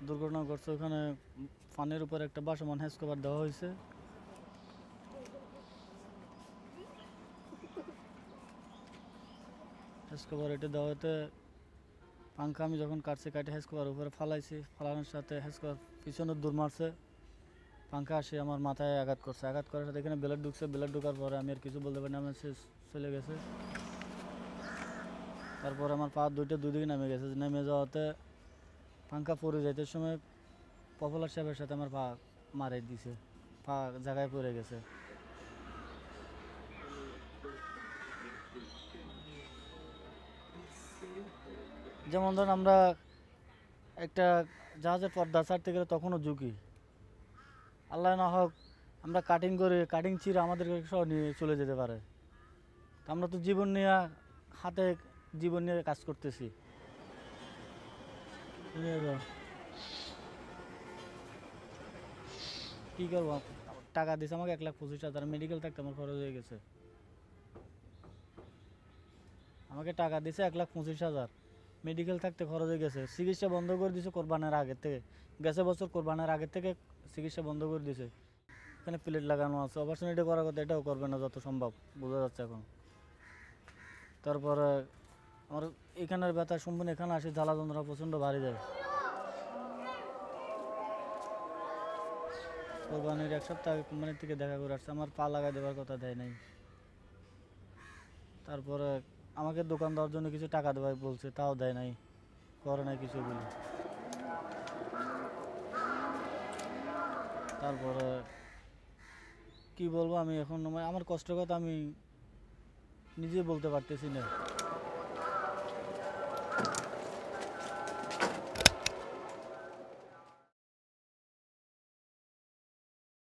দুর্ঘটনা ঘটছে ওখানে পানির উপর একটা ভাসমান হেজ কভার দেওয়া হয়েছে। হেজ কভার এটা দেওয়াতে পাঙ্খা আমি যখন কাটছি কাটে হেজ কভার উপরে ফালাইছি, ফালানোর সাথে হেজ কভার পিছনে দূর মারছে, পাঙ্খা আসে আমার মাথায় আঘাত করছে, আঘাত করার সাথে এখানে ব্লাড ঢুকছে, ব্লাড ঢোকার পরে আমি আর কিছু বলতে পারি না, আমার শেষ চলে গেছে। তারপর আমার পা দুই দিকে নেমে গেছে, নেমে যাওয়াতে পাঙ্খা পড়ে যাইতে সময় পপুলার সাহেবের সাথে আমার পা মারে দিছে, পা জায়গায় পড়ে গেছে। যেমন ধরুন আমরা একটা জাহাজের পর্দা ছাড়তে গেলে তখনও ঝুঁকি, আল্লাহ না হোক আমরা কাটিং করে কাটিং চিরে আমাদেরকে সহ নিয়ে চলে যেতে পারে। তো আমরা তো জীবন নিয়ে হাতে জীবন নিয়ে কাজ করতেছি। কী করবো, টাকা দিয়েছে আমাকে 1,25,000, মেডিকেল থাকতে আমার খরচ হয়ে গেছে। আমাকে টাকা দিয়েছে 1,25,000, মেডিকেল থাকতে খরচ হয়ে গেছে। চিকিৎসা বন্ধ করে দিয়েছে কোরবানের আগের থেকে, গেছে বছর কোরবানের আগের থেকে চিকিৎসা বন্ধ করে দিয়েছে। এখানে প্লেট লাগানো আছে, অপারেশন করার কথা, এটাও করবে না যত সম্ভব, বোঝা যাচ্ছে এখন। তারপরে আমার এখানের ব্যথা সম্পূর্ণ, এখানে আসি জ্বালা যন্ত্রণা প্রচণ্ড ভারী যায়। কোরবানির 1 সপ্তাহ আগে কোম্পানির থেকে দেখা করে আসছে, আমার পা লাগাই দেওয়ার কথা দেয় নাই। তারপরে আমাকে দোকান দেওয়ার জন্য কিছু টাকা দেওয়াই বলছে, তাও দেয় নাই, করে নাই কিছুগুলো। তারপরে কি বলবো আমি এখন, আমার কষ্টের কথা আমি নিজে বলতে পারতেছি না।